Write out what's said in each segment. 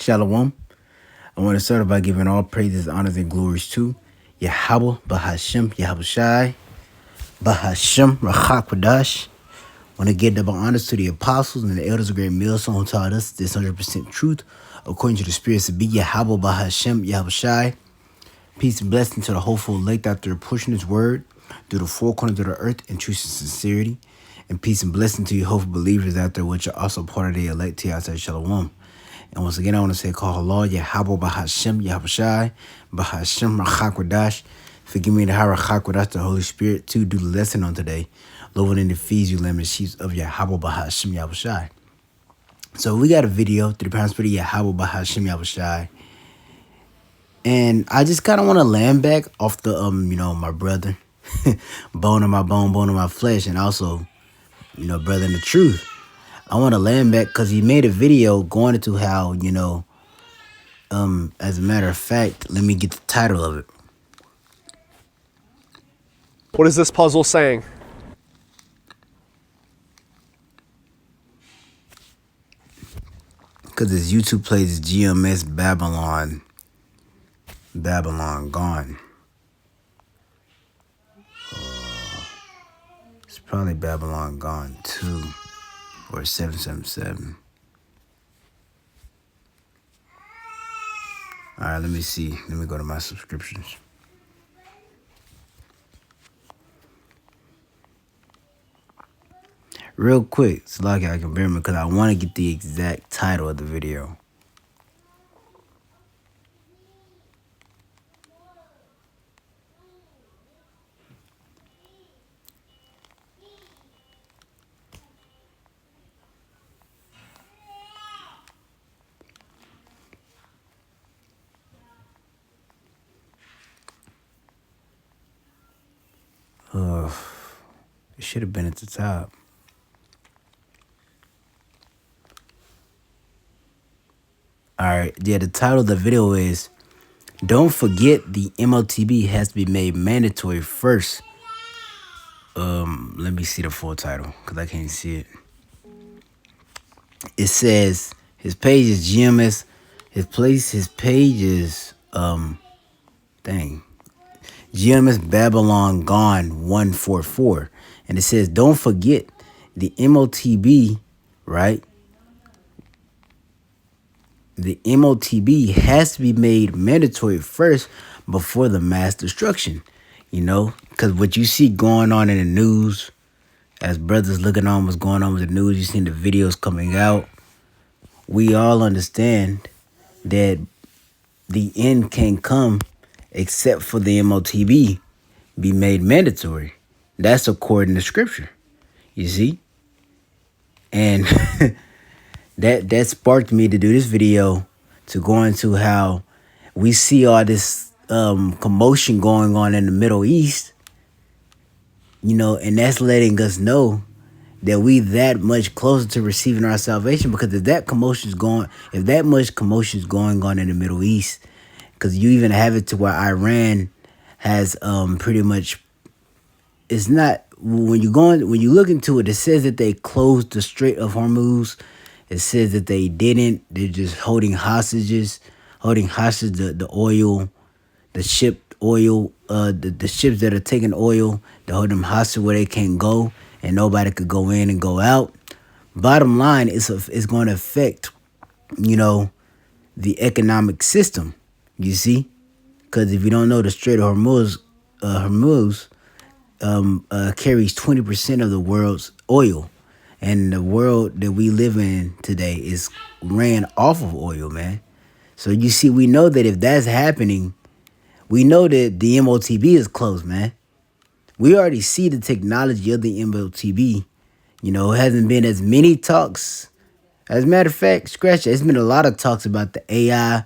Shalom. I want to start by giving all praises, honors, and glories to Yahweh, Bahashem, Yahushai, Bahashem, Rachak Quadash. I want to give double honors to the apostles and the elders of Great Millstone who taught us this 100% truth according to the spirits to be Yahweh, Bahashem, Yahushai. Peace and blessing to the hopeful elect after pushing his word through the four corners of the earth in truth and sincerity. And peace and blessing to you hopeful believers out there, which are also part of the elect to outside Shalom. And once again, I want to say, call Allah, Yahweh, Bahashem, Yahushai, Bahashem, Rachak Quadash. Forgive me the Rachak Quadash, the Holy Spirit, to do the lesson on today. Lord, and the fees you lamb and sheep of Yahweh, Bahashem, Yahushai. So we got a video through the Power Spirit of Yahweh, Bahashem, Yahushai. And I just kind of want to land back off the, my brother, bone of my bone, bone of my flesh, and also, brother in the truth. I want to land back because he made a video going into how, as a matter of fact, let me get the title of it. What is this puzzle saying? Because his YouTube plays GMS Babylon Gone. It's probably Babylon Gone 2 or 777. All right, let me see. Let me go to my subscriptions. Real quick, so like I can bear me because I want to get the exact title of the video. It should have been at the top. All right, yeah, the title of the video is, don't forget the MOTB has to be made mandatory first. Let me see the full title because I can't see it. It says his page is GMS. His page is, GMS Babylon Gone 144. And it says, don't forget the MOTB, right? The MOTB has to be made mandatory first before the mass destruction, because what you see going on in the news, as brothers looking on what's going on with the news, you seen the videos coming out. We all understand that the end can't come except for the MOTB be made mandatory. That's according to scripture, you see? And that sparked me to do this video to go into how we see all this commotion going on in the Middle East, and that's letting us know that we that much closer to receiving our salvation, because if that much commotion is going on in the Middle East, because you even have it to where Iran has pretty much, it's not, when you look into it, it says that they closed the Strait of Hormuz. It says that they didn't. They're just holding hostage the oil, the shipped oil, the ships that are taking oil. They hold them hostage where they can't go and nobody could go in and go out. Bottom line, it's going to affect, the economic system. You see, because if you don't know, the Strait of Hormuz carries 20% of the world's oil. And the world that we live in today is ran off of oil, man. So you see, we know that if that's happening, we know that the MOTB is closed, man. We already see the technology of the MOTB. It hasn't been as many talks. As a matter of fact, scratch it. It's been a lot of talks about the AI,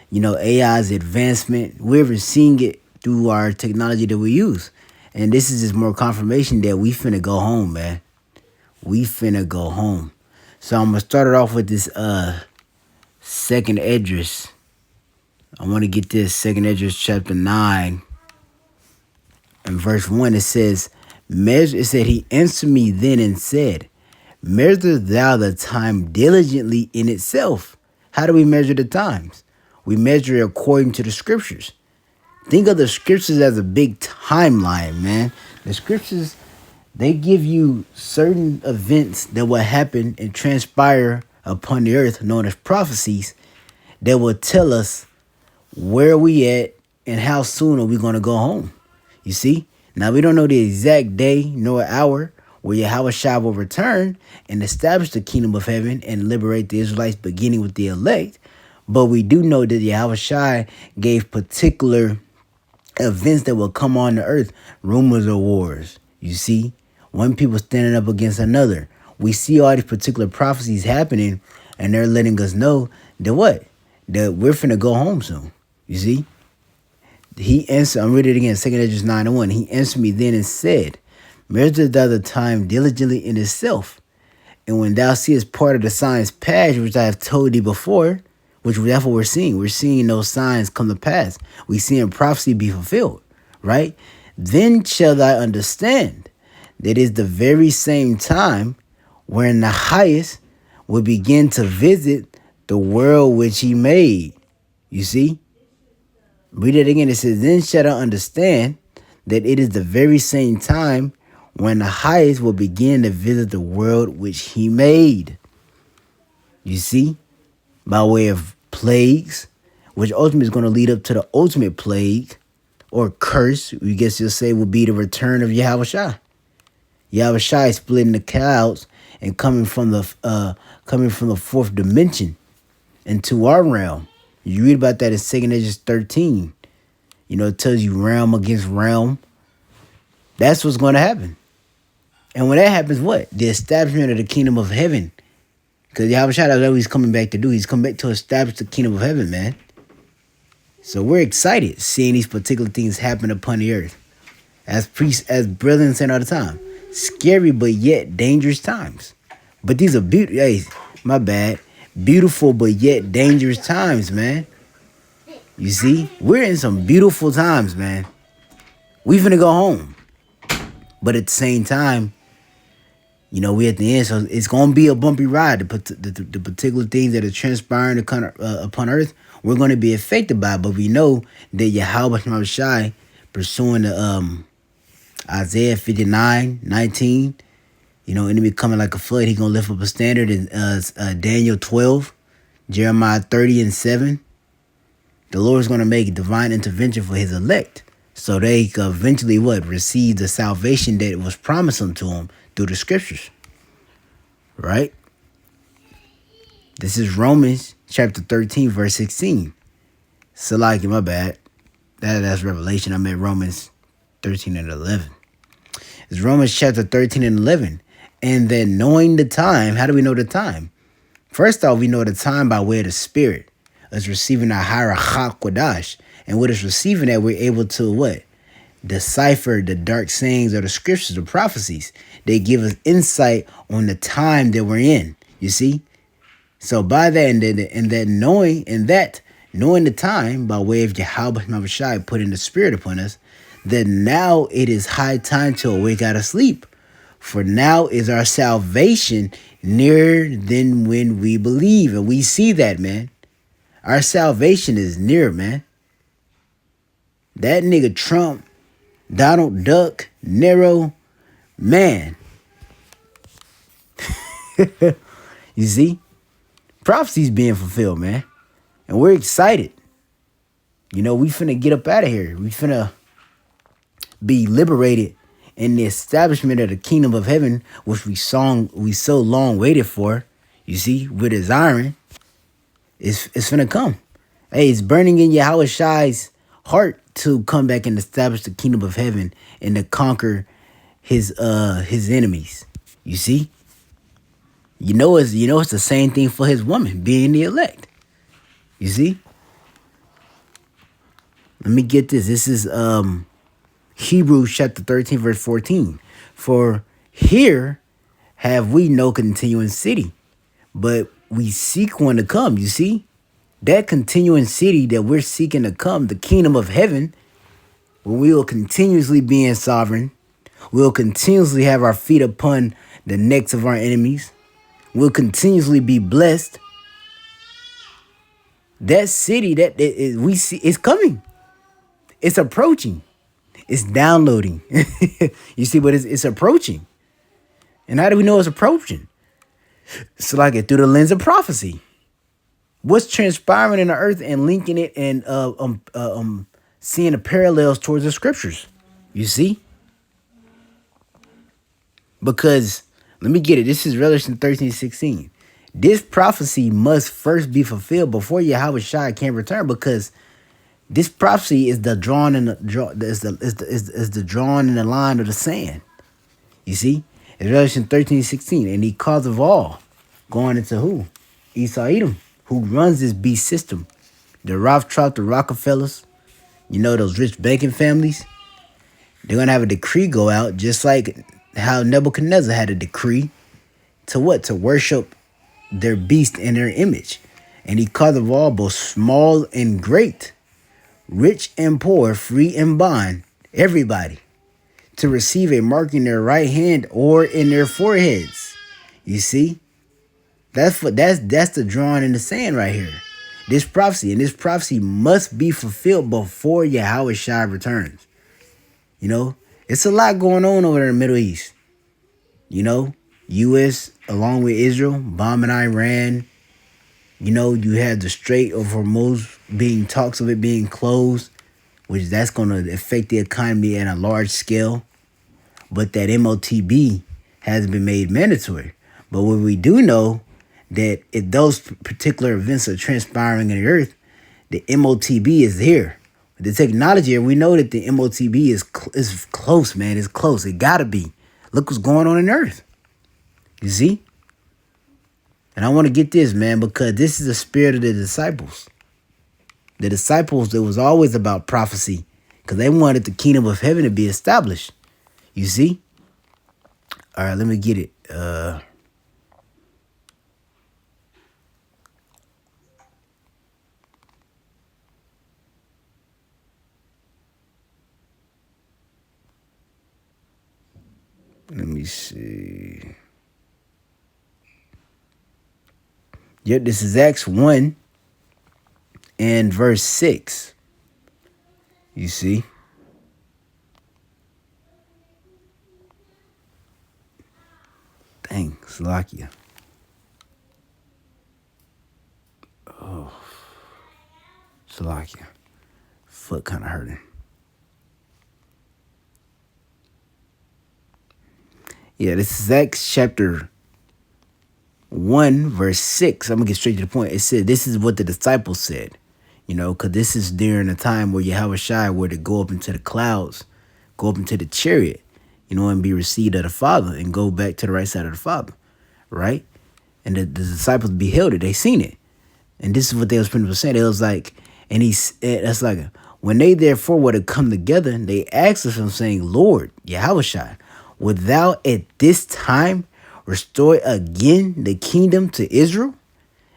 AI's advancement. We're even seeing it through our technology that we use. And this is just more confirmation that we finna go home, man. We finna go home. So I'm going to start it off with this second Esdras. I want to get this second Esdras chapter 9 and verse 1. It says, he answered me then and said, measure thou the time diligently in itself. How do we measure the times? We measure it according to the scriptures. Think of the scriptures as a big timeline, man. The scriptures, they give you certain events that will happen and transpire upon the earth, known as prophecies, that will tell us where we at and how soon are we going to go home. You see? Now, we don't know the exact day nor hour where Yahweh Shai will return and establish the kingdom of heaven and liberate the Israelites, beginning with the elect. But we do know that Yahweh Shai gave particular events that will come on the earth, rumors of wars. You see? One people standing up against another. We see all these particular prophecies happening, and they're letting us know that what? That we're finna go home soon. You see? He answered, I'm reading it again, 2 Esdras 9:1. He answered me then and said, measure thou the time diligently in itself. And when thou seest part of the signs pass, which I have told thee before, which that's what we're seeing. We're seeing those signs come to pass. We seeing prophecy be fulfilled, right? Then shall thou understand that is the very same time wherein the highest will begin to visit the world which he made. You see? Read it again. It says, then shall thou understand that it is the very same time when the highest will begin to visit the world which he made. You see? By way of plagues, which ultimately is going to lead up to the ultimate plague or curse, we guess you'll say, will be the return of Yahweh Shai. Yahweh Shai splitting the clouds and coming from the fourth dimension into our realm. You read about that in 2 Esdras 13. You know, it tells you realm against realm. That's what's going to happen. And when that happens, what? The establishment of the kingdom of heaven. Because Yahweh Shai, that's what he's coming back to do. He's coming back to establish the kingdom of heaven, man. So we're excited seeing these particular things happen upon the earth. As priests, as brethren saying all the time. Scary but yet dangerous times. But these are beautiful. Hey, my bad. Beautiful but yet dangerous times, man. You see? We're in some beautiful times, man. We finna go home. But at the same time, you know, we at the end, so it's going to be a bumpy ride. The particular things that are transpiring upon earth, we're going to be affected by it. But we know that Yahweh Shai, pursuing the Isaiah 59:19, you know, enemy coming like a flood, he going to lift up a standard in Daniel 12, Jeremiah 30:7. The Lord's going to make divine intervention for his elect, so they could eventually receive the salvation that was promised unto them through the scriptures. Right? This is Romans chapter 13, verse 16. Salaki, my bad. That's Revelation. I meant Romans 13 and 11. It's Romans chapter 13 and 11. And then knowing the time, how do we know the time? First off, we know the time by way of the Spirit. Us receiving our Ruach Kodash. And with us receiving that, we're able to what? Decipher the dark sayings of the scriptures, the prophecies. They give us insight on the time that we're in. You see? So by that and that knowing the time by way of Yahweh Shai putting the Spirit upon us, that now it is high time to awake out of sleep. For now is our salvation nearer than when we believe. And we see that, man. Our salvation is near, man. That nigga Trump, Donald Duck, Nero, man. You see? Prophecy's being fulfilled, man. And we're excited. You know, we finna get up out of here. We finna be liberated in the establishment of the kingdom of heaven, which we so long waited for. You see, with his iron, it's finna come. Hey, it's burning in Yahweh Shai's heart to come back and establish the kingdom of heaven and to conquer his enemies. You see? You know it's the same thing for his woman being the elect. You see? Let me get this. This is Hebrews chapter 13, verse 14. For here have we no continuing city, but we seek one to come. You see? That continuing city that we're seeking to come, the kingdom of heaven, where we will continuously be in sovereign. We'll continuously have our feet upon the necks of our enemies. We'll continuously be blessed. That city that we see is coming. It's approaching. It's downloading. You see, but it's approaching. And how do we know it's approaching? It's like it through the lens of prophecy. What's transpiring in the earth and linking it and seeing the parallels towards the scriptures. You see? Because let me get it. This is Revelation 13:16. This prophecy must first be fulfilled before Yahweh Shai can return, because this prophecy is the drawn in the drawn in the line of the sand. You see? It's Revelation 13:16. And he caused of all going into who? Esau Edom, who runs this beast system. The Rothschild, the Rockefellers, you know, those rich banking families. They're going to have a decree go out, just like how Nebuchadnezzar had a decree to what? To worship their beast in their image. And he caused of all, both small and great, rich and poor, free and bond, everybody, to receive a mark in their right hand or in their foreheads. You see? That's the drawing in the sand right here. This prophecy must be fulfilled before Yahweh Shai returns. You know, it's a lot going on over there in the Middle East. You know, U.S. along with Israel, bombing Iran. You know, you have the Strait of Hormuz talks of it being closed, which that's going to affect the economy at a large scale. But that MOTB has been made mandatory. But what we do know, that if those particular events are transpiring in the earth, the MOTB is here. The technology, we know that the MOTB is close, man. It's close. It gotta be. Look what's going on in earth. You see? And I want to get this, man, because this is the spirit of the disciples. The disciples, it was always about prophecy, because they wanted the kingdom of heaven to be established. You see? All right, let me get it. Let me see. Yep, this is Acts 1 and verse 6. You see? Dang, Slovakia. Oh, Slovakia. Foot kind of hurting. Yeah, this is Acts chapter 1, verse 6. I'm going to get straight to the point. It said, this is what the disciples said. You know, because this is during a time where Yahweh Shai were to go up into the clouds, go up into the chariot, you know, and be received of the Father and go back to the right side of the Father, right? And the disciples beheld it. They seen it. And this is what they was pretty much saying. It was like, and that's like, when they therefore were to come together, they asked us, saying, Lord, Yahweh Shai, wilt thou at this time restore again the kingdom to Israel?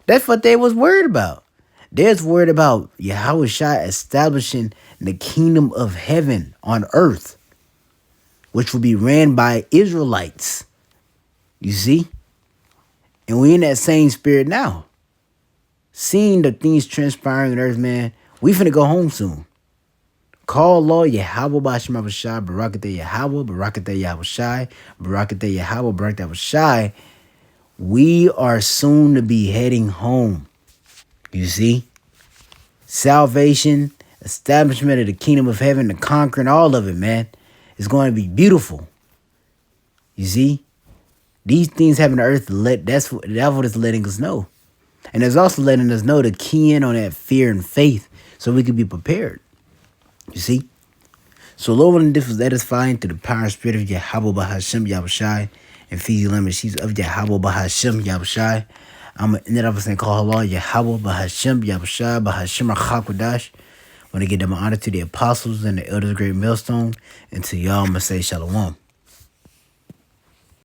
That's what they was worried about. They was worried about Yahweh Shai establishing the kingdom of heaven on earth, which will be ran by Israelites. You see? And we in that same spirit now. Seeing the things transpiring on earth, man, we finna go home soon. Call Lord Yahweh Bashim Abashai, Barakatah Yahweh, Barakatah Yahweh Shai, Barakatah Yahweh, Barakatah Shai. We are soon to be heading home. You see? Salvation, establishment of the kingdom of heaven, the conquering, all of it, man. It's going to be beautiful. You see? These things happen on earth, that's what it's letting us know. And it's also letting us know to key in on that fear and faith so we can be prepared. You see? So Lord, and this was edifying through the power and spirit of Yahweh Bahashem Yahushai and feed lemon sheets of Yahweh Bahashem Yahushai. I'm going to end it up and saying, call Allah Yahweh Bahashem Yahushai Bahashem Rachakwadash. I want to give them honor to the apostles and the elders of Great Millstone, and to y'all, I'm going to say Shalom.